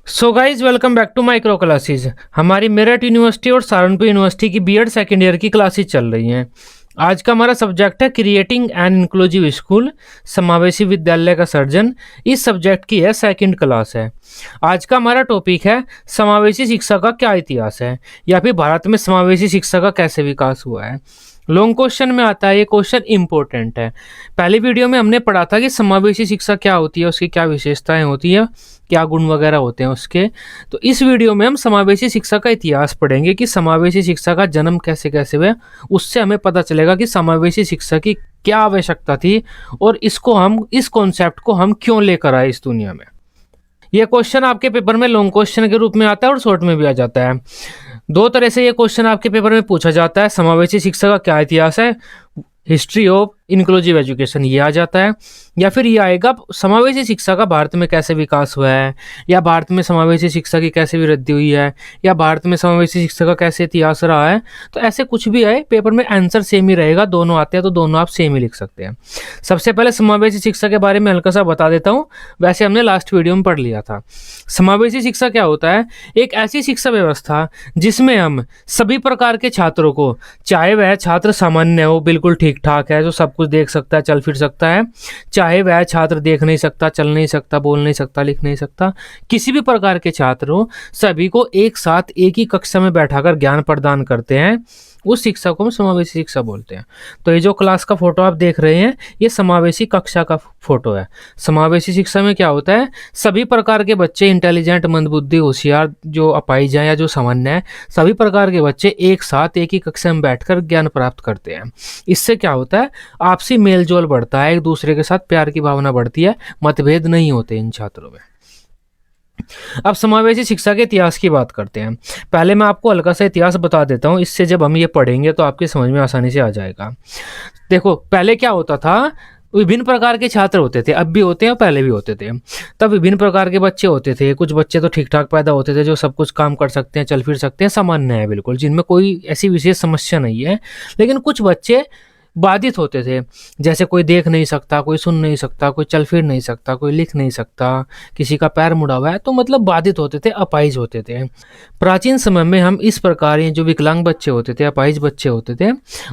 So guys welcome back to micro classes. हमारी Meerut university और Saharanpur university की बीएड सेकेंड ईयर की क्लासेज चल रही हैं। आज का हमारा सब्जेक्ट है क्रिएटिंग एन इंक्लूसिव स्कूल, समावेशी विद्यालय का सर्जन। इस सब्जेक्ट की है सेकंड क्लास है। आज का हमारा टॉपिक है समावेशी शिक्षा का क्या इतिहास है, या फिर भारत में समावेशी शिक्षा का कैसे विकास हुआ है। लॉन्ग क्वेश्चन में आता है, ये क्वेश्चन इंपॉर्टेंट है। पहली वीडियो में हमने पढ़ा था कि समावेशी शिक्षा क्या होती है, उसकी क्या विशेषताएं होती है, क्या गुण वगैरह होते हैं उसके। तो इस वीडियो में हम समावेशी शिक्षा का इतिहास पढ़ेंगे कि समावेशी शिक्षा का जन्म कैसे कैसे हुआ। उससे हमें पता चलेगा कि समावेशी शिक्षा की क्या आवश्यकता थी और इस कॉन्सेप्ट को हम क्यों लेकर आए इस दुनिया में। ये क्वेश्चन आपके पेपर में लॉन्ग क्वेश्चन के रूप में आता है और शॉर्ट में भी आ जाता है। दो तरह से ये क्वेश्चन आपके पेपर में पूछा जाता है। समावेशी शिक्षा का क्या इतिहास है, हिस्ट्री ऑफ इंक्लूसिव एजुकेशन, ये आ जाता है। या फिर ये आएगा समावेशी शिक्षा का भारत में कैसे विकास हुआ है, या भारत में समावेशी शिक्षा की कैसे वृद्धि हुई है, या भारत में समावेशी शिक्षा का कैसे इतिहास रहा है। तो ऐसे कुछ भी आए, पेपर में आंसर सेम ही रहेगा। दोनों आते हैं तो दोनों आप सेम ही लिख सकते हैं। सबसे पहले समावेशी शिक्षा के बारे में हल्का सा बता देता हूँ, वैसे हमने लास्ट वीडियो में पढ़ लिया था। समावेशी शिक्षा क्या होता है? एक ऐसी शिक्षा व्यवस्था जिसमें हम सभी प्रकार के छात्रों को, चाहे वह छात्र सामान्य हो, बिल्कुल ठीक ठाक है, जो सब कुछ देख सकता है, चल फिर सकता है, चाहे वह छात्र देख नहीं सकता, चल नहीं सकता, बोल नहीं सकता, लिख नहीं सकता, किसी भी प्रकार के छात्र हो, सभी को एक साथ एक ही कक्षा में बैठाकर ज्ञान प्रदान करते हैं। उस शिक्षा को हम समावेशी शिक्षा बोलते हैं। तो ये जो क्लास का फोटो आप देख रहे हैं, ये समावेशी कक्षा का फोटो है। समावेशी शिक्षा में क्या होता है? सभी प्रकार के बच्चे, इंटेलिजेंट, मंदबुद्धि, होशियार, जो अपाहिज हैं या जो सामान्य है, सभी प्रकार के बच्चे एक साथ एक ही कक्षा में बैठकर ज्ञान प्राप्त करते हैं। इससे क्या होता है? आपसी मेल जोल बढ़ता है, एक दूसरे के साथ प्यार की भावना बढ़ती है, मतभेद नहीं होते इन छात्रों में। अब समावेशी शिक्षा के इतिहास की बात करते हैं। पहले मैं आपको हल्का सा इतिहास बता देता हूँ, इससे जब हम ये पढ़ेंगे तो आपके समझ में आसानी से आ जाएगा। देखो, पहले क्या होता था, विभिन्न प्रकार के छात्र होते थे, अब भी होते हैं और पहले भी होते थे। तब विभिन्न प्रकार के बच्चे होते थे। कुछ बच्चे तो ठीक ठाक पैदा होते थे, जो सब कुछ काम कर सकते हैं, चल फिर सकते हैं, सामान्य है बिल्कुल, जिनमें कोई ऐसी विशेष समस्या नहीं है। लेकिन कुछ बच्चे बाधित होते थे, जैसे कोई देख नहीं सकता, कोई सुन नहीं सकता, कोई चल फिर नहीं सकता, कोई लिख नहीं सकता, किसी का पैर मुड़ा हुआ है, तो मतलब बाधित होते थे, अपाहिज होते थे। प्राचीन समय में हम इस प्रकार, ये जो विकलांग बच्चे होते थे, अपाहिज बच्चे होते थे,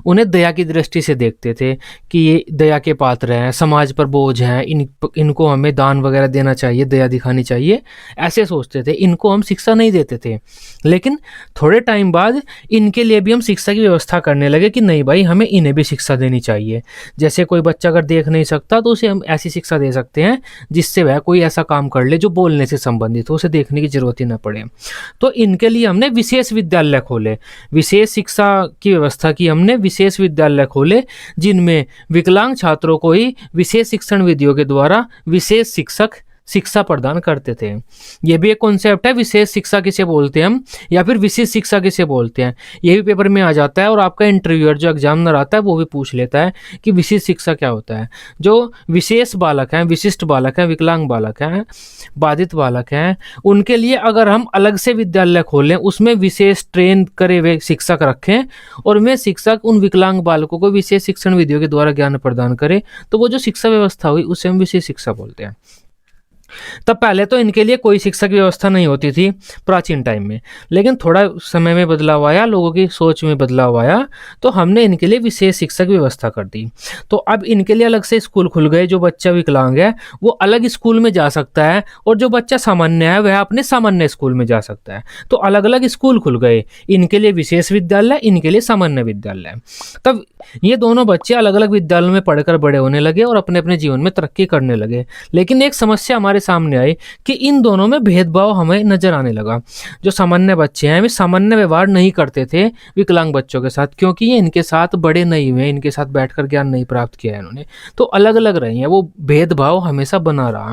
उन्हें दया की दृष्टि से देखते थे कि ये दया के पात्र हैं, समाज पर बोझ हैं, इनको हमें दान वगैरह देना चाहिए, दया दिखानी चाहिए, ऐसे सोचते थे। इनको हम शिक्षा नहीं देते थे। लेकिन थोड़े टाइम बाद इनके लिए भी हम शिक्षा की व्यवस्था करने लगे कि नहीं भाई, हमें इन्हें भी शिक्षा देनी चाहिए। जैसे कोई बच्चा अगर देख नहीं सकता तो उसे हम ऐसी शिक्षा दे सकते हैं जिससे वह कोई ऐसा काम कर ले जो बोलने से संबंधित हो, उसे देखने की जरूरत ही ना पड़े। तो इनके लिए हमने विशेष विद्यालय खोले, विशेष शिक्षा की व्यवस्था की हमने, विशेष विद्यालय खोले जिनमें विकलांग छात्रों को ही विशेष शिक्षण विधियों के द्वारा विशेष शिक्षक शिक्षा प्रदान करते थे। यह भी एक कॉन्सेप्ट है, विशेष शिक्षा किसे बोलते हैं हम, या फिर विशेष शिक्षा किसे बोलते हैं। यह भी पेपर में आ जाता है और आपका इंटरव्यूअर जो एग्जामिनर आता है वो भी पूछ लेता है कि विशेष शिक्षा क्या होता है। जो विशेष बालक हैं, विशिष्ट बालक हैं, विकलांग बालक हैं, बाधित बालक हैं, उनके लिए अगर हम अलग से विद्यालय खोलें, उसमें विशेष ट्रेन करे हुए शिक्षक रखें और वे शिक्षक उन विकलांग बालकों को विशेष शिक्षण विधियों के द्वारा ज्ञान प्रदान करें, तो वो जो शिक्षा व्यवस्था हुई उसे हम विशेष शिक्षा बोलते हैं। तब पहले तो इनके लिए कोई शिक्षा की व्यवस्था नहीं होती थी प्राचीन टाइम में, लेकिन थोड़ा समय में बदलाव आया, लोगों की सोच में बदलाव आया, तो हमने इनके लिए विशेष शिक्षा की व्यवस्था कर दी। तो अब इनके लिए अलग से स्कूल खुल गए। जो बच्चा विकलांग है वो अलग स्कूल में जा सकता है, और जो बच्चा सामान्य है वह अपने सामान्य स्कूल में जा सकता है। तो अलग अलग स्कूल खुल गए, इनके लिए विशेष विद्यालय, इनके लिए सामान्य विद्यालय। तब ये दोनों बच्चे अलग अलग विद्यालयों में पढ़कर बड़े होने लगे और अपने अपने जीवन में तरक्की करने लगे। लेकिन एक समस्या हमारे सामने आई कि इन दोनों में भेदभाव हमें नजर आने लगा। जो सामान्य बच्चे हैं वे सामान्य व्यवहार नहीं करते थे विकलांग बच्चों के साथ, क्योंकि ये इनके साथ बड़े नहीं हुए, इनके साथ बैठकर ज्ञान नहीं प्राप्त किया है इन्होंने, तो अलग अलग रहे हैं। वो भेदभाव हमेशा बना रहा।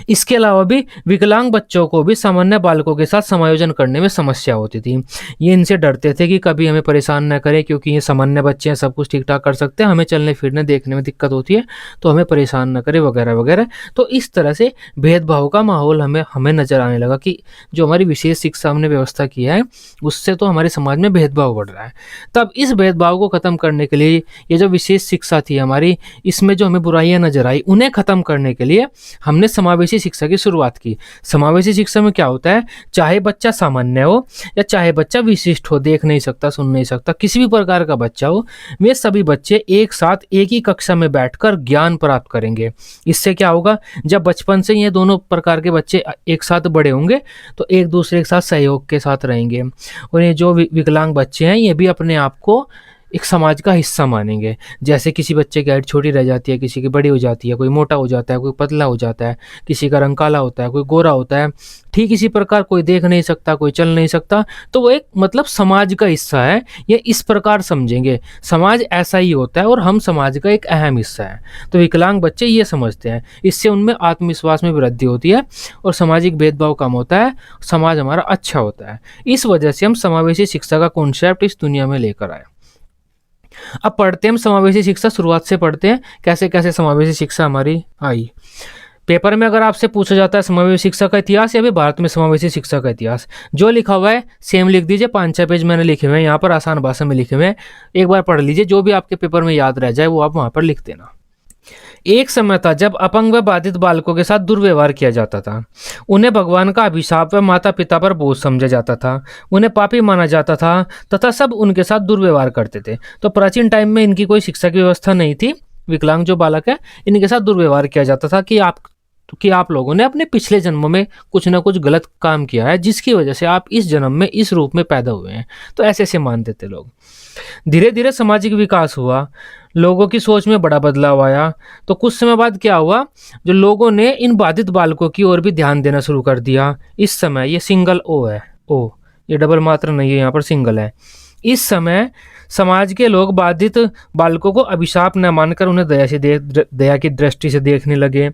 इसके अलावा भी विकलांग बच्चों को भी सामान्य बालकों के साथ समायोजन करने में समस्या होती थी। ये इनसे डरते थे कि कभी हमें परेशान न करें, क्योंकि ये सामान्य बच्चे हैं, सब कुछ ठीक ठाक कर सकते हैं, हमें चलने फिरने देखने में दिक्कत होती है, तो हमें परेशान न करे वगैरह वगैरह। तो इस तरह से भेदभाव का माहौल हमें हमें नजर आने लगा कि जो हमारी विशेष शिक्षा हमने व्यवस्था की है उससे तो हमारे समाज में भेदभाव बढ़ रहा है। तब इस भेदभाव को खत्म करने के लिए ये जो विशेष शिक्षा थी हमारी, इसमें जो हमें बुराइयां नजर आई उन्हें खत्म करने के लिए हमने समावेशी शिक्षा की शुरुआत की। समावेशी शिक्षा में क्या होता है, चाहे बच्चा सामान्य हो या चाहे बच्चा विशिष्ट हो, देख नहीं सकता, सुन नहीं सकता, किसी भी प्रकार का बच्चा हो, वे सभी बच्चे एक साथ एक ही कक्षा में बैठकर ज्ञान प्राप्त करेंगे। इससे क्या होगा, जब बचपन से ये दोनों प्रकार के बच्चे एक साथ बड़े होंगे तो एक दूसरे के साथ सहयोग के साथ रहेंगे। और ये जो विकलांग बच्चे हैं ये भी अपने आप को एक समाज का हिस्सा मानेंगे। जैसे किसी बच्चे की हाइट छोटी रह जाती है, किसी की बड़ी हो जाती है, कोई मोटा हो जाता है, कोई पतला हो जाता है, किसी का रंग काला होता है, कोई गोरा होता है, ठीक इसी प्रकार कोई देख नहीं सकता, कोई चल नहीं सकता, तो वो एक मतलब समाज का हिस्सा है। ये इस प्रकार समझेंगे, समाज ऐसा ही होता है और हम समाज का एक अहम हिस्सा है। तो विकलांग बच्चे ये समझते हैं, इससे उनमें आत्मविश्वास में वृद्धि होती है और सामाजिक भेदभाव कम होता है, समाज हमारा अच्छा होता है। इस वजह से हम समावेशी शिक्षा का कॉन्सेप्ट इस दुनिया में लेकर आए। अब पढ़ते हैं हम समावेशी शिक्षा, शुरुआत से पढ़ते हैं कैसे कैसे समावेशी शिक्षा हमारी आई। पेपर में अगर आपसे पूछा जाता है समावेशी शिक्षा का इतिहास या फिर भारत में समावेशी शिक्षा का इतिहास, जो लिखा हुआ है सेम लिख दीजिए। 5-6 पेज मैंने लिखे हुए हैं यहाँ पर, आसान भाषा में लिखे हुए हैं, एक बार पढ़ लीजिए, जो भी आपके पेपर में याद रह जाए वो आप वहाँ पर लिख देना। एक समय था जब अपंग व बाधित बालकों के साथ दुर्व्यवहार किया जाता था। उन्हें भगवान का अभिशाप व माता पिता पर बोझ समझा जाता था, उन्हें पापी माना जाता था तथा सब उनके साथ दुर्व्यवहार करते थे। तो प्राचीन टाइम में इनकी कोई शिक्षा की व्यवस्था नहीं थी। विकलांग जो बालक है इनके साथ दुर्व्यवहार किया जाता था कि आप लोगों ने अपने पिछले जन्मों में कुछ ना कुछ गलत काम किया है, जिसकी वजह से आप इस जन्म में इस रूप में पैदा हुए हैं। तो ऐसे ऐसे मानते थे लोग। धीरे धीरे सामाजिक विकास हुआ, लोगों की सोच में बड़ा बदलाव आया। तो कुछ समय बाद क्या हुआ, जो लोगों ने इन बाधित बालकों की ओर भी ध्यान देना शुरू कर दिया। इस समय ये सिंगल ओ है, ओ ये डबल मात्रा नहीं है, यहाँ पर सिंगल है। इस समय समाज के लोग बाधित बालकों को अभिशाप न मानकर उन्हें दया की दृष्टि से देखने लगे।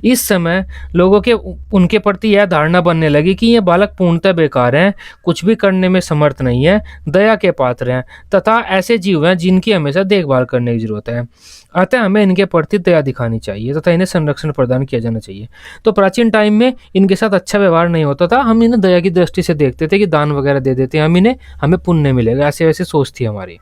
इस समय लोगों के उनके प्रति यह धारणा बनने लगी कि ये बालक पूर्णतः बेकार हैं, कुछ भी करने में समर्थ नहीं है, दया के पात्र हैं तथा ऐसे जीव हैं जिनकी हमेशा देखभाल करने की जरूरत है। अतः हमें इनके प्रति दया दिखानी चाहिए तथा इन्हें संरक्षण प्रदान किया जाना चाहिए। तो प्राचीन टाइम में इनके साथ अच्छा व्यवहार नहीं होता था, हम इन्हें दया की दृष्टि से देखते थे कि दान वगैरह दे देते हैं हमें पुण्य मिलेगा, ऐसे वैसे सोच थी हमारी।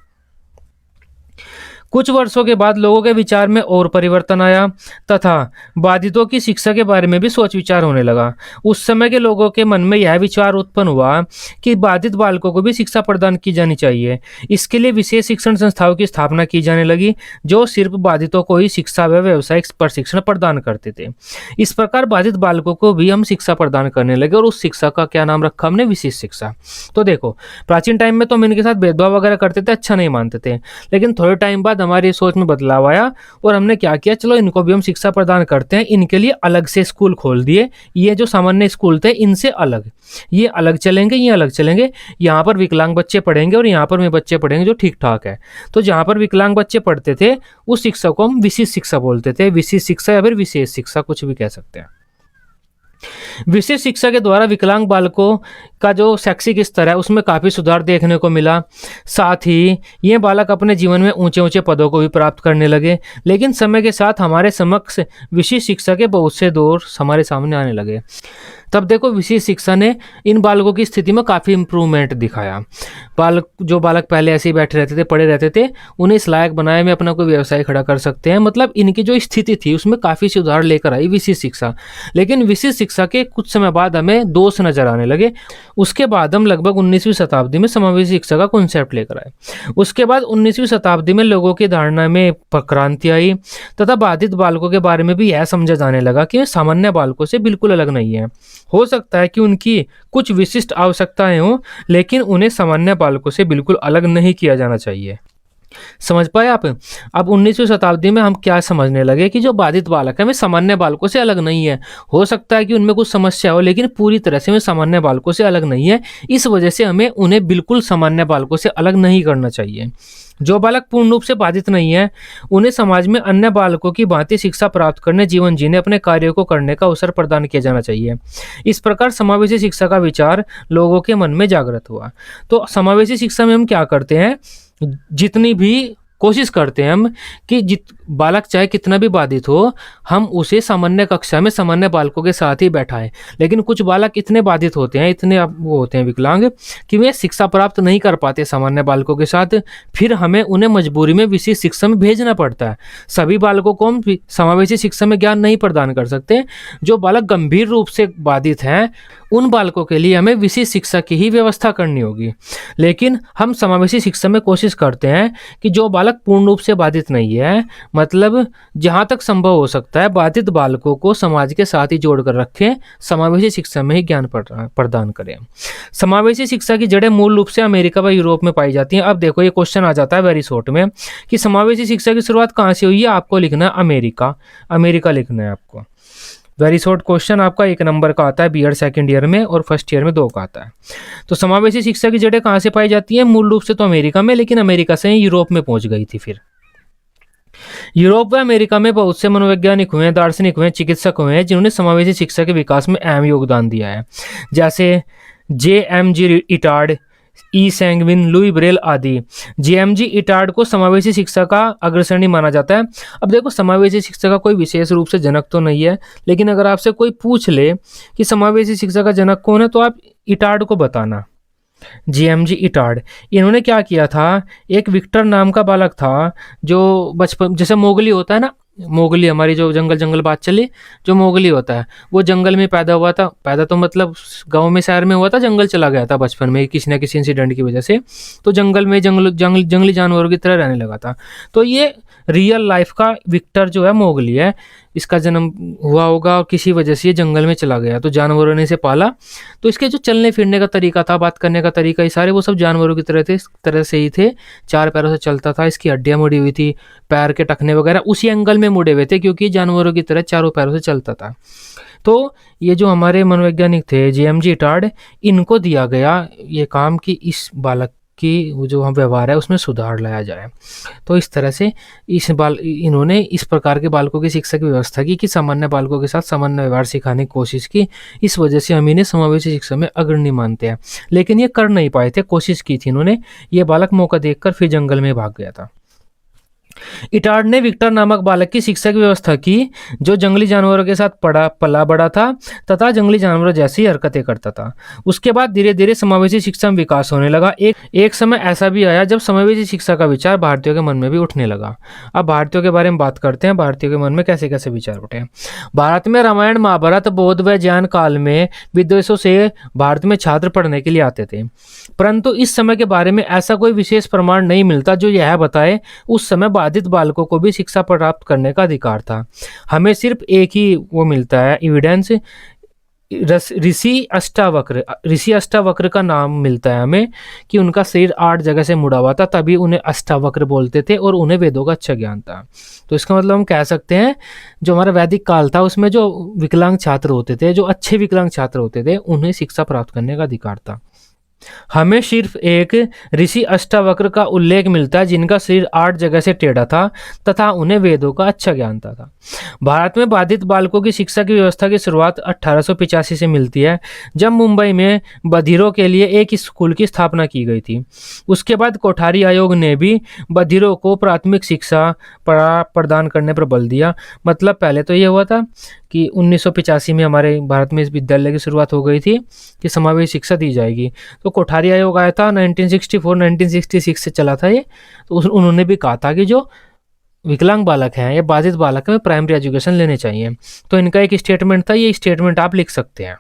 कुछ वर्षों के बाद लोगों के विचार में और परिवर्तन आया तथा बाधितों की शिक्षा के बारे में भी सोच विचार होने लगा। उस समय के लोगों के मन में यह विचार उत्पन्न हुआ कि बाधित बालकों को भी शिक्षा प्रदान की जानी चाहिए। इसके लिए विशेष शिक्षण संस्थाओं की स्थापना की जाने लगी, जो सिर्फ बाधितों को ही शिक्षा व व्यावसायिक प्रशिक्षण प्रदान करते थे। इस प्रकार बाधित बालकों को भी हम शिक्षा प्रदान करने लगे और उस शिक्षा का क्या नाम रखा हमने, विशेष शिक्षा। तो देखो, प्राचीन टाइम में तो हम इनके साथ भेदभाव वगैरह करते थे, अच्छा नहीं मानते थे, लेकिन थोड़े टाइम बाद हमारी सोच में बदलाव आया और हमने क्या किया, चलो इनको भी हम शिक्षा प्रदान करते हैं। इनके लिए अलग से स्कूल खोल दिए। ये जो सामान्य स्कूल थे इनसे अलग, ये अलग चलेंगे, ये अलग चलेंगे। यहाँ पर विकलांग बच्चे पढ़ेंगे और यहाँ पर में बच्चे पढ़ेंगे जो ठीक ठाक है। तो जहाँ पर विकलांग बच्चे पढ़ते थे उस शिक्षा को हम विशेष शिक्षा बोलते थे, विशेष शिक्षा या फिर विशेष शिक्षा, कुछ भी कह सकते हैं। विशेष शिक्षा के द्वारा विकलांग बालकों का जो शैक्षिक स्तर है उसमें काफ़ी सुधार देखने को मिला। साथ ही ये बालक अपने जीवन में ऊंचे ऊंचे पदों को भी प्राप्त करने लगे। लेकिन समय के साथ हमारे समक्ष विशेष शिक्षा के बहुत से दौर हमारे सामने आने लगे। तब देखो, विशेष शिक्षा ने इन बालकों की स्थिति में काफ़ी इम्प्रूवमेंट दिखाया। जो बालक पहले ऐसे ही बैठे रहते थे, पढ़े रहते थे, उन्हें इस लायक बनाया में अपना कोई व्यवसाय खड़ा कर सकते हैं। मतलब इनकी जो स्थिति थी उसमें काफ़ी सुधार लेकर आई विशेष शिक्षा। लेकिन विशेष शिक्षा के कुछ समय बाद हमें दोष नजर आने लगे। उसके बाद हम लगभग 19वीं शताब्दी में समावेशी शिक्षा का कॉन्सेप्ट लेकर आए। उसके बाद 19वीं शताब्दी में लोगों की धारणा में क्रांति आई तथा बाधित बालकों के बारे में भी यह समझा जाने लगा कि वे सामान्य बालकों से बिल्कुल अलग नहीं है। हो सकता है कि उनकी कुछ विशिष्ट आवश्यकताएं हों, लेकिन उन्हें सामान्य बालकों से बिल्कुल अलग नहीं किया जाना चाहिए। समझ पाए आप? अब 19वीं शताब्दी में हम क्या समझने लगे कि जो बाधित बालक है वे सामान्य बालकों से अलग नहीं है। हो सकता है कि उनमें कुछ समस्या हो, लेकिन पूरी तरह से वे सामान्य बालकों से अलग नहीं है। इस वजह से हमें उन्हें बिल्कुल सामान्य बालकों से अलग नहीं करना चाहिए। जो बालक पूर्ण रूप से बाधित नहीं है उन्हें समाज में अन्य बालकों की भांति शिक्षा प्राप्त करने, जीवन जीने, अपने कार्यों को करने का अवसर प्रदान किया जाना चाहिए। इस प्रकार समावेशी शिक्षा का विचार लोगों के मन में जागृत हुआ। तो समावेशी शिक्षा में हम क्या करते हैं, जितनी भी कोशिश करते हैं हम कि जित बालक चाहे कितना भी बाधित हो, हम उसे सामान्य कक्षा में सामान्य बालकों के साथ ही बैठाएं। लेकिन कुछ बालक इतने बाधित होते हैं, इतने वो होते हैं विकलांग, कि वे शिक्षा प्राप्त नहीं कर पाते सामान्य बालकों के साथ। फिर हमें उन्हें मजबूरी में विशेष शिक्षा में भेजना पड़ता है। सभी बालकों को हम समावेशी शिक्षा में ज्ञान नहीं प्रदान कर सकते। जो बालक गंभीर रूप से बाधित हैं, उन बालकों के लिए हमें विशेष शिक्षा की ही व्यवस्था करनी होगी। लेकिन हम समावेशी शिक्षा में कोशिश करते हैं कि जो बालक पूर्ण रूप से बाधित नहीं है, मतलब जहाँ तक संभव हो सकता है बाधित बालकों को समाज के साथ ही जोड़कर रखें, समावेशी शिक्षा में ही ज्ञान प्रदान करें। समावेशी शिक्षा की जड़ें मूल रूप से अमेरिका व यूरोप में पाई जाती हैं। अब देखो ये क्वेश्चन आ जाता है वेरी शॉर्ट में कि समावेशी शिक्षा की शुरुआत कहाँ से हुई है। आपको लिखना है अमेरिका, अमेरिका लिखना है आपको। वेरी शॉर्ट क्वेश्चन आपका 1 नंबर का आता है बीएड सेकंड ईयर में, और फर्स्ट ईयर में 2 का आता है। तो समावेशी शिक्षा की जड़ें कहाँ से पाई जाती हैं? मूल रूप से तो अमेरिका में, लेकिन अमेरिका से यूरोप में पहुंच गई थी। फिर यूरोप व अमेरिका में बहुत से मनोवैज्ञानिक हुए, दार्शनिक हुए, चिकित्सक हुए जिन्होंने समावेशी शिक्षा के विकास में अहम योगदान दिया है, जैसे JMG इटार्ड, ई सैंगविन, लुई ब्रेल आदि। JMG इटार्ड को समावेशी शिक्षा का अग्रसरणी माना जाता है। अब देखो समावेशी शिक्षा का कोई विशेष रूप से जनक तो नहीं है, लेकिन अगर आपसे कोई पूछ ले कि समावेशी शिक्षा का जनक कौन है, तो आप इटार्ड को बताना। JMG इटार्ड, इन्होंने क्या किया था, एक विक्टर नाम का बालक था जो बचपन, जैसे मोगली होता है ना, मोगली हमारी जो जंगल बात चली, जो मोगली होता है वो जंगल में पैदा हुआ था, पैदा तो मतलब गांव में शहर में हुआ था, जंगल चला गया था बचपन में किसी न किसी इंसिडेंट की वजह से, तो जंगल में जंगली जानवरों की तरह रहने लगा था। तो ये रियल लाइफ का विक्टर जो है मोगली है, इसका जन्म हुआ होगा और किसी वजह से ये जंगल में चला गया, तो जानवरों ने इसे पाला। तो इसके जो चलने फिरने का तरीका था, बात करने का तरीका, ये सारे वो सब जानवरों की तरह थे, इस तरह से ही थे। 4 पैरों से चलता था, इसकी हड्डियां मुड़ी हुई थी, पैर के टखने वगैरह उसी एंगल में मुड़े हुए थे, क्योंकि जानवरों की तरह 4 पैरों से चलता था। तो ये जो हमारे मनोवैज्ञानिक थे JMG इटार्ड, इनको दिया गया ये काम कि इस बालक की जो हम व्यवहार है उसमें सुधार लाया जाए। तो इस तरह से इन्होंने इस प्रकार के बालकों की शिक्षा की व्यवस्था की कि सामान्य बालकों के साथ सामान्य व्यवहार सिखाने की कोशिश की। इस वजह से हम इन्हें समावेशी शिक्षा में अग्रणी मानते हैं, लेकिन ये कर नहीं पाए थे। कोशिश की थी इन्होंने, ये बालक मौका देखकर फिर जंगल में भाग गया था। इटार्ड ने विक्टर नामक बालक की शिक्षा की व्यवस्था की, जो जंगली जानवरों के साथ पला बड़ा था तथा जंगली जानवरों जैसी हरकतें करता था। उसके बाद धीरे धीरे समावेशी शिक्षा में विकास होने लगा। एक समय ऐसा भी आया जब समावेशी शिक्षा का विचार भारतीयों के मन में भी उठने लगा। अब भारतीयों के बारे में बात करते हैं, भारतीयों के मन में कैसे कैसे विचार उठे। भारत में रामायण, महाभारत, बौद्ध व जैन काल में विदेशों से भारत में छात्र पढ़ने के लिए आते थे, परंतु इस समय के बारे में ऐसा कोई विशेष प्रमाण नहीं मिलता जो यह बताए उस समय बाधित बालकों को भी शिक्षा प्राप्त करने का अधिकार था। हमें सिर्फ एक ही वो मिलता है एविडेंस, ऋषि अष्टावक्र का नाम मिलता है हमें कि उनका शरीर 8 जगह से मुड़ा हुआ था, तभी उन्हें अष्टावक्र बोलते थे और उन्हें वेदों का अच्छा ज्ञान था। तो इसका मतलब हम कह सकते हैं जो हमारा वैदिक काल था उसमें जो विकलांग छात्र होते थे, जो अच्छे विकलांग छात्र होते थे, उन्हें शिक्षा प्राप्त करने का अधिकार था। हमें सिर्फ एक ऋषि अष्टावक्र का उल्लेख मिलता है जिनका शरीर 8 जगह से टेढ़ा था तथा उन्हें वेदों का अच्छा ज्ञान था। भारत में बाधित बालकों की शिक्षा की व्यवस्था की शुरुआत 1885 से मिलती है, जब मुंबई में बधिरों के लिए एक स्कूल की स्थापना की गई थी। उसके बाद कोठारी आयोग ने भी बधिरों को प्राथमिक शिक्षा प्रदान करने पर बल दिया। मतलब पहले तो ये हुआ था कि 1985 में हमारे भारत में इस विद्यालय की शुरुआत हो गई थी कि समावेशी शिक्षा दी जाएगी। तो कोठारी आयोग आया था 1964-1966 से चला था ये। तो उन्होंने भी कहा था कि जो विकलांग बालक हैं या बाधित बालक हैं प्राइमरी एजुकेशन लेने चाहिए। तो इनका एक स्टेटमेंट था, ये स्टेटमेंट आप लिख सकते हैं।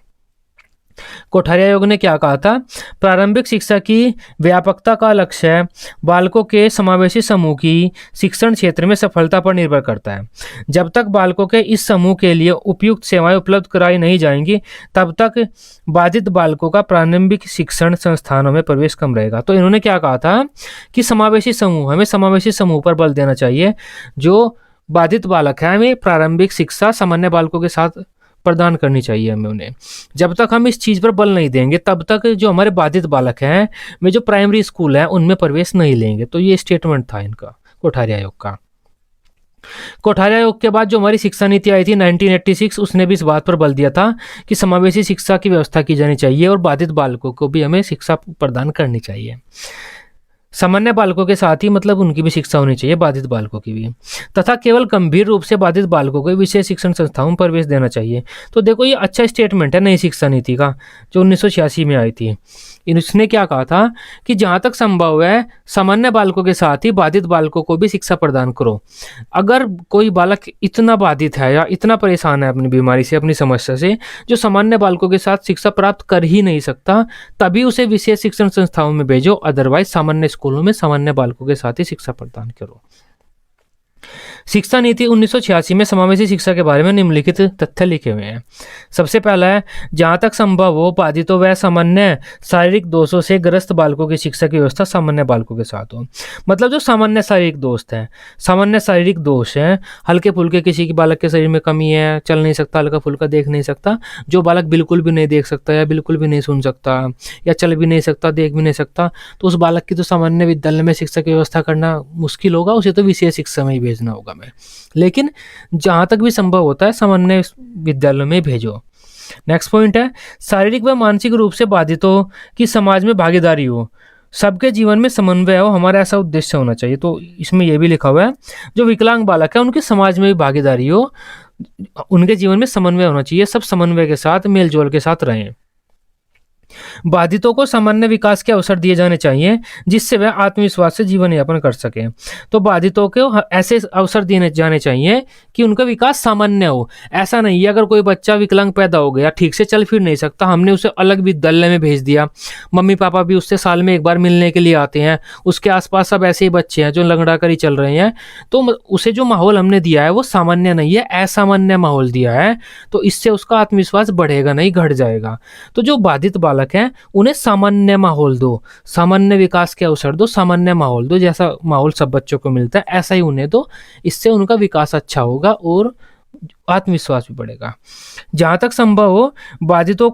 कोठारी आयोग ने क्या कहा था, प्रारंभिक शिक्षा की व्यापकता का लक्ष्य बालकों के समावेशी समूह की शिक्षण क्षेत्र में सफलता पर निर्भर करता है। जब तक बालकों के इस समूह के लिए उपयुक्त सेवाएं उपलब्ध कराई नहीं जाएंगी, तब तक बाधित बालकों का प्रारंभिक शिक्षण संस्थानों में प्रवेश कम रहेगा। तो इन्होंने क्या कहा था कि समावेशी समूह, हमें समावेशी समूह पर बल देना चाहिए। जो बाधित बालक है हमें प्रारंभिक शिक्षा सामान्य बालकों के साथ प्रदान करनी चाहिए हमें उन्हें। जब तक हम इस चीज़ पर बल नहीं देंगे तब तक जो हमारे बाधित बालक हैं वे जो प्राइमरी स्कूल हैं उनमें प्रवेश नहीं लेंगे। तो ये स्टेटमेंट था इनका कोठारी आयोग का। कोठारी आयोग के बाद जो हमारी शिक्षा नीति आई थी 1986, उसने भी इस बात पर बल दिया था कि समावेशी शिक्षा की व्यवस्था की जानी चाहिए और बाधित बालकों को भी हमें शिक्षा प्रदान करनी चाहिए। सामान्य बालकों के साथ ही मतलब उनकी भी शिक्षा होनी चाहिए, बाधित बालकों की भी, तथा केवल गंभीर रूप से बाधित बालकों को विशेष शिक्षण संस्थाओं में प्रवेश देना चाहिए। तो देखो ये अच्छा स्टेटमेंट है नई शिक्षा नीति का, जो 1986 में आई थी। इसने क्या कहा था कि जहाँ तक संभव है सामान्य बालकों के साथ ही बाधित बालकों को भी शिक्षा प्रदान करो। अगर कोई बालक इतना बाधित है या इतना परेशान है अपनी बीमारी से, अपनी समस्या से, जो सामान्य बालकों के साथ शिक्षा प्राप्त कर ही नहीं सकता, तभी उसे विशेष शिक्षण संस्थाओं में भेजो, अदरवाइज सामान्य स्कूलों में सामान्य बालकों के साथ ही शिक्षा प्रदान करो। शिक्षा नीति 1986 में समावेशी शिक्षा के बारे में निम्नलिखित तथ्य लिखे हुए हैं। सबसे पहला है, जहाँ तक संभव हो बाधितों व सामान्य शारीरिक दोषों से ग्रस्त बालकों की शिक्षा की व्यवस्था सामान्य बालकों के साथ हो। मतलब जो सामान्य शारीरिक दोष हैं, हल्के फुल्के, किसी की बालक के शरीर में कमी है, चल नहीं सकता, हल्का फुल्का देख नहीं सकता, जो बालक बिल्कुल भी नहीं देख सकता या बिल्कुल भी नहीं सुन सकता या चल भी नहीं सकता, देख भी नहीं सकता, तो उस बालक की तो सामान्य विद्यालय में शिक्षा की व्यवस्था करना मुश्किल होगा, उसे तो विशेष शिक्षा में ही भेजना होगा। लेकिन जहां तक भी संभव होता है सामान्य विद्यालयों में भेजो। नेक्स्ट पॉइंट है, शारीरिक व मानसिक रूप से बाधितों की समाज में भागीदारी हो, सबके जीवन में समन्वय हो, हमारा ऐसा उद्देश्य होना चाहिए। तो इसमें यह भी लिखा हुआ है, जो विकलांग बालक है उनकी समाज में भी भागीदारी हो, उनके जीवन में समन्वय होना चाहिए, सब समन्वय के साथ मेलजोल के साथ रहें। बाधितों को सामान्य विकास के अवसर दिए जाने चाहिए जिससे वह आत्मविश्वास से जीवन यापन कर सके। तो बाधितों को ऐसे अवसर दिए जाने चाहिए कि उनका विकास सामान्य हो। ऐसा नहीं है अगर कोई बच्चा विकलांग पैदा हो गया, ठीक से चल फिर नहीं सकता, हमने उसे अलग विद्यालय में भेज दिया, मम्मी पापा भी उससे साल में एक बार मिलने के लिए आते हैं, उसके आसपास सब ऐसे ही बच्चे हैं जो लंगड़ा कर ही चल रहे हैं, तो उसे जो माहौल हमने दिया है वो सामान्य नहीं है, असामान्य माहौल दिया है, तो इससे उसका आत्मविश्वास बढ़ेगा नहीं, घट जाएगा। तो जो बाधित बालक हैं उन्हें सामान्य माहौल दो, सामान्य विकास के अवसर दो, सामान्य माहौल दो, जैसा माहौल सब बच्चों को मिलता है ऐसा ही उन्हें दो, इससे उनका विकास अच्छा होगा और आत्मविश्वास भी बढ़ेगा। जहां तक संभव हो बाधितों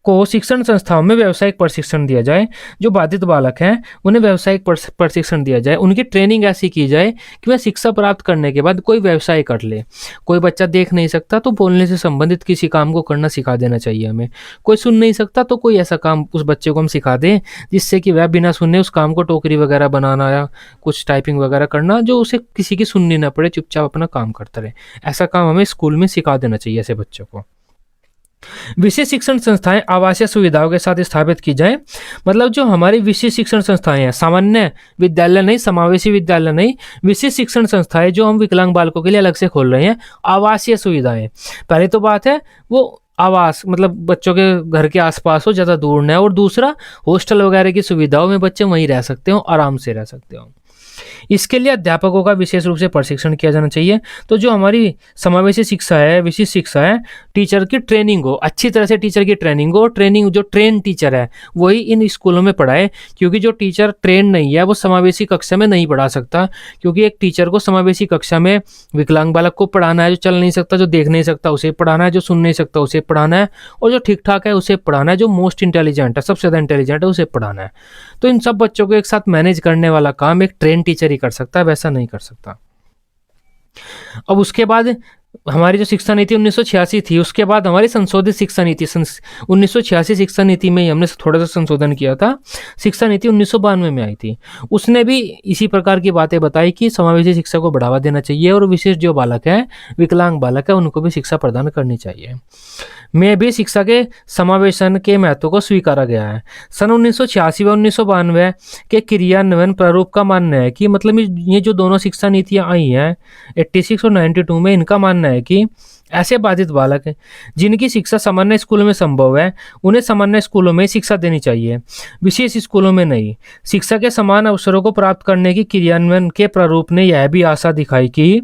को शिक्षण संस्थाओं में व्यावसायिक प्रशिक्षण दिया जाए। जो बाधित बालक हैं उन्हें व्यावसायिक प्रशिक्षण दिया जाए, उनकी ट्रेनिंग ऐसी की जाए कि वह शिक्षा प्राप्त करने के बाद कोई व्यवसाय कर ले। कोई बच्चा देख नहीं सकता तो बोलने से संबंधित किसी काम को करना सिखा देना चाहिए हमें। कोई सुन नहीं सकता तो कोई ऐसा काम उस बच्चे को हम सिखा दें जिससे कि वह बिना सुनने उस काम को, टोकरी वगैरह बनाना या कुछ टाइपिंग वगैरह करना, जो उसे किसी की सुननी ना पड़े, चुपचाप अपना काम करता रहे, ऐसा काम हमें स्कूल में सिखा देना चाहिए ऐसे बच्चों को। विशेष शिक्षण संस्थाएं आवासीय सुविधाओं के साथ स्थापित की जाए। मतलब जो हमारी विशेष शिक्षण संस्थाएं हैं, सामान्य विद्यालय नहीं, समावेशी विद्यालय नहीं, विशेष शिक्षण संस्थाएं जो हम विकलांग बालकों के लिए अलग से खोल रहे हैं, आवासीय सुविधाएं। पहली तो बात है वो आवास, मतलब बच्चों के घर के आसपास हो, ज़्यादा दूर न है, और दूसरा हॉस्टल वगैरह की सुविधाओं में बच्चे वहीं रह सकते हो, आराम से रह सकते हो। इसके लिए अध्यापकों का विशेष रूप से प्रशिक्षण किया जाना चाहिए। तो जो हमारी समावेशी शिक्षा है, विशिष्ट शिक्षा है, टीचर की ट्रेनिंग हो, अच्छी तरह से टीचर की ट्रेनिंग हो, ट्रेनिंग जो ट्रेन टीचर है वही इन स्कूलों में पढ़ाए, क्योंकि जो टीचर ट्रेन नहीं है वो समावेशी कक्षा में नहीं पढ़ा सकता, क्योंकि एक टीचर को समावेशी कक्षा में विकलांग बालक को पढ़ाना है, जो चल नहीं सकता, जो देख नहीं सकता उसे पढ़ाना है, जो सुन नहीं सकता उसे पढ़ाना है, और जो ठीक ठाक है उसे पढ़ाना है, जो मोस्ट इंटेलिजेंट है, सबसे ज़्यादा इंटेलिजेंट है उसे पढ़ाना है। तो इन सब बच्चों को एक साथ मैनेज करने वाला काम एक ट्रेन टीचर ही कर सकता है, वैसा नहीं कर सकता। अब उसके बाद हमारी जो शिक्षा नीति 1986 थी, उसके बाद हमारी संशोधित शिक्षा नीति 1986 शिक्षा नीति में ही हमने थोड़ा सा संशोधन किया था। शिक्षा नीति 1992 में आई थी, उसने भी इसी प्रकार की बातें बताई कि समावेशी शिक्षा को बढ़ावा देना चाहिए और विशेष जो बालक है, विकलांग बालक है, उनको भी शिक्षा प्रदान करनी चाहिए। में भी शिक्षा के समावेशन के महत्व को स्वीकारा गया है। सन 1986 व 1992 के क्रियान्वयन प्रारूप का मानना है कि मतलब ये जो दोनों शिक्षा नीतियाँ आई हैं 86 और 92 में, इनका मानना है कि ऐसे बाधित बालक हैं जिनकी शिक्षा सामान्य स्कूलों में संभव है, उन्हें सामान्य स्कूलों में शिक्षा देनी चाहिए, विशेष स्कूलों में नहीं। शिक्षा के समान अवसरों को प्राप्त करने की क्रियान्वयन के प्रारूप ने यह भी आशा दिखाई कि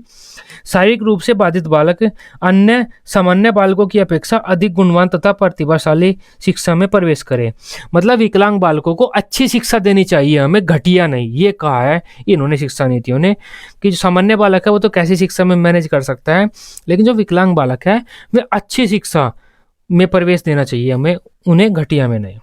शारीरिक रूप से बाधित बालक अन्य सामान्य बालकों की अपेक्षा अधिक गुणवान तथा प्रतिभाशाली शिक्षा में प्रवेश करे। मतलब विकलांग बालकों को अच्छी शिक्षा देनी चाहिए हमें, घटिया नहीं, ये कहा है इन्होंने शिक्षा नीतियों ने कि जो सामान्य बालक है वो तो कैसी शिक्षा में मैनेज कर सकता है, लेकिन जो विकलांग बालक है वे अच्छी शिक्षा में प्रवेश देना चाहिए हमें, उन्हें घटिया में नहीं।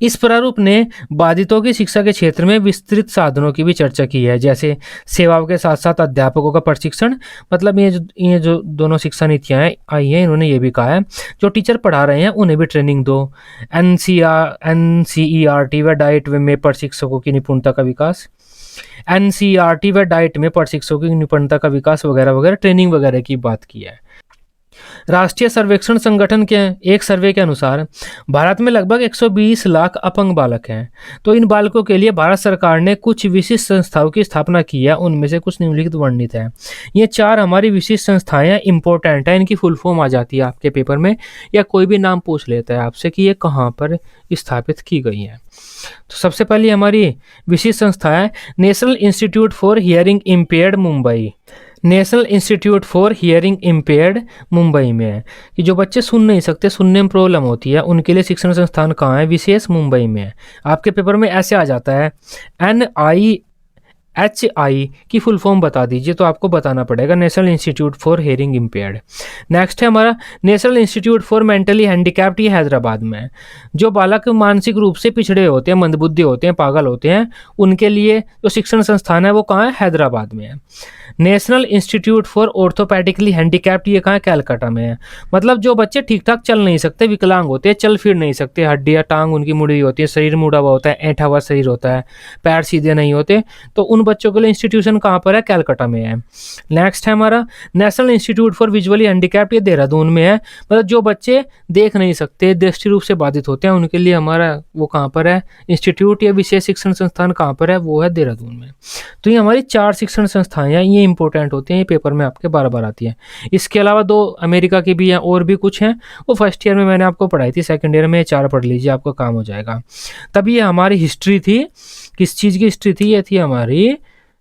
इस प्रारूप ने बाधितों की शिक्षा के क्षेत्र में विस्तृत साधनों की भी चर्चा की है, जैसे सेवाओं के साथ साथ अध्यापकों का प्रशिक्षण। मतलब ये जो दोनों शिक्षा नीतियाँ आई हैं, इन्होंने ये भी कहा है जो टीचर पढ़ा रहे हैं उन्हें भी ट्रेनिंग दो। NCERT व डाइट में प्रशिक्षकों की निपुणता का विकास, NCERT व डाइट में प्रशिक्षकों की निपुणता का विकास वगैरह वगैरह ट्रेनिंग वगैरह की बात की है। राष्ट्रीय सर्वेक्षण संगठन के एक सर्वे के अनुसार भारत में लगभग 120 लाख अपंग बालक हैं। तो इन बालकों के लिए भारत सरकार ने कुछ विशिष्ट संस्थाओं की स्थापना की है, उनमें से कुछ निम्नलिखित वर्णित है। ये 4 हमारी विशिष्ट संस्थाएं हैं, इंपॉर्टेंट है, इनकी फुल फॉर्म आ जाती है आपके पेपर में, या कोई भी नाम पूछ लेता है आपसे कि ये कहाँ पर स्थापित की गई है। तो सबसे पहले हमारी विशिष्ट संस्था है national institute for hearing impaired Mumbai. National institute for hearing impaired Mumbai में है कि जो बच्चे सुन नहीं सकते, सुनने में प्रॉब्लम होती है, उनके लिए शिक्षण संस्थान कहाँ है? विशेष मुंबई में है। आपके पेपर में ऐसे आ जाता है NIHI की फुल फॉर्म बता दीजिए, तो आपको बताना पड़ेगा national institute for hearing impaired. Next है हमारा national institute for mentally handicapped, ये हैदराबाद में है। जो बालक मानसिक रूप से पिछड़े होते हैं, मंदबुद्धि होते हैं, पागल होते हैं, उनके लिए जो शिक्षण संस्थान है वो कहाँ है? हैदराबाद में है। National institute for orthopaedically handicapped, ये कहाँ है? कैलकाटा में है। मतलब जो बच्चे ठीक ठाक चल नहीं सकते, विकलांग होते हैं, चल फिर नहीं सकते, हड्डियाँ टांग उनकी मुड़ी हुई होती है, शरीर मुड़ा हुआ होता है, ऐंठा हुआ शरीर होता है, पैर सीधे नहीं होते, तो उन बच्चों के लिए इंस्टीट्यूशन कहाँ पर है? कैलकाटा में है। नेक्स्ट है हमारा national institute for visually handicapped, ये देहरादून में है। मतलब जो बच्चे देख नहीं सकते, दृष्टि रूप से बाधित होते हैं, उनके लिए हमारा वो कहाँ पर है? इंस्टीट्यूट या विशेष शिक्षण संस्थान कहाँ पर है? वो है देहरादून में। तो ये हमारी 4 शिक्षण संस्थाएं हैं, ये इंपॉर्टेंट होती हैं, ये पेपर में आपके बार बार आती है। इसके अलावा 2 अमेरिका की भी हैं, और भी कुछ हैं, वो फर्स्ट ईयर में मैंने आपको पढ़ाई थी, सेकंड ईयर में 4 पढ़ लीजिए, आपको काम हो जाएगा। तब ये हमारी हिस्ट्री थी, किस चीज़ की हिस्ट्री थी? ये थी हमारी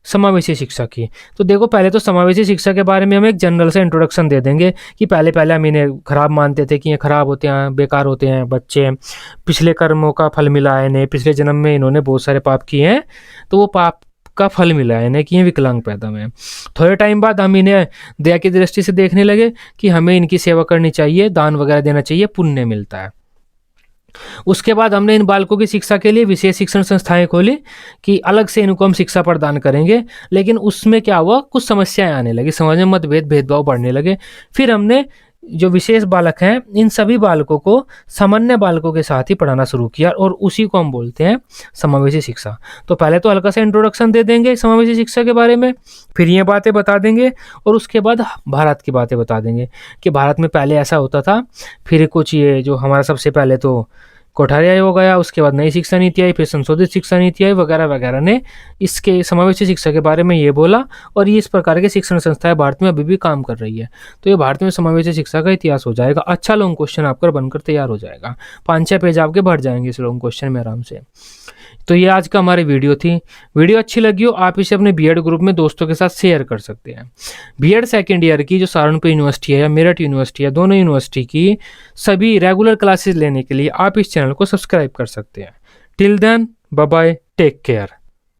समावेशी शिक्षा की। तो देखो, पहले तो समावेशी शिक्षा के बारे में हम एक जनरल से इंट्रोडक्शन दे देंगे कि पहले हम इन्हें खराब मानते थे कि ये खराब होते हैं, बेकार होते हैं बच्चे, पिछले कर्मों का फल मिला है इन्हें, पिछले जन्म में इन्होंने बहुत सारे पाप किए हैं, तो वो पाप का फल मिला है इन्हें कि ये विकलांग पैदा हुए हैं। थोड़े टाइम बाद हम इन्हें दया की दृष्टि से देखने लगे कि हमें इनकी सेवा करनी चाहिए, दान वगैरह देना चाहिए, पुण्य मिलता है। उसके बाद हमने इन बालकों की शिक्षा के लिए विशेष शिक्षण संस्थाएं खोली कि अलग से इनको हम शिक्षा प्रदान करेंगे। लेकिन उसमें क्या हुआ, कुछ समस्याएं आने लगी, समाज में मतभेद भेदभाव बढ़ने लगे। फिर हमने जो विशेष बालक हैं, इन सभी बालकों को सामान्य बालकों के साथ ही पढ़ाना शुरू किया, और उसी को हम बोलते हैं समावेशी शिक्षा। तो पहले तो हल्का सा इंट्रोडक्शन दे देंगे समावेशी शिक्षा के बारे में, फिर ये बातें बता देंगे, और उसके बाद भारत की बातें बता देंगे कि भारत में पहले ऐसा होता था, फिर कुछ ये जो हमारा सबसे पहले तो कोठारी आयोग आया, उसके बाद नई शिक्षा नीति आई, फिर संशोधित शिक्षा नीति आई, वगैरह वगैरह ने इसके समावेशी शिक्षा के बारे में ये बोला। और ये इस प्रकार के शिक्षण संस्थाएं भारत में अभी भी काम कर रही है। तो ये भारत में समावेशी शिक्षा का इतिहास हो जाएगा। अच्छा लॉन्ग क्वेश्चन आपका बनकर तैयार हो जाएगा, 5-6 पेज आपके भर जाएंगे इस लॉन्ग क्वेश्चन में आराम से। तो ये आज का हमारी वीडियो थी। वीडियो अच्छी लगी हो, आप इसे अपने बीएड ग्रुप में दोस्तों के साथ शेयर कर सकते हैं। बीएड सेकेंड ईयर की जो सहारनपुर यूनिवर्सिटी है या मेरठ यूनिवर्सिटी है, दोनों यूनिवर्सिटी की सभी रेगुलर क्लासेस लेने के लिए आप इस चैनल को सब्सक्राइब कर सकते हैं। Till then, bye bye, take care.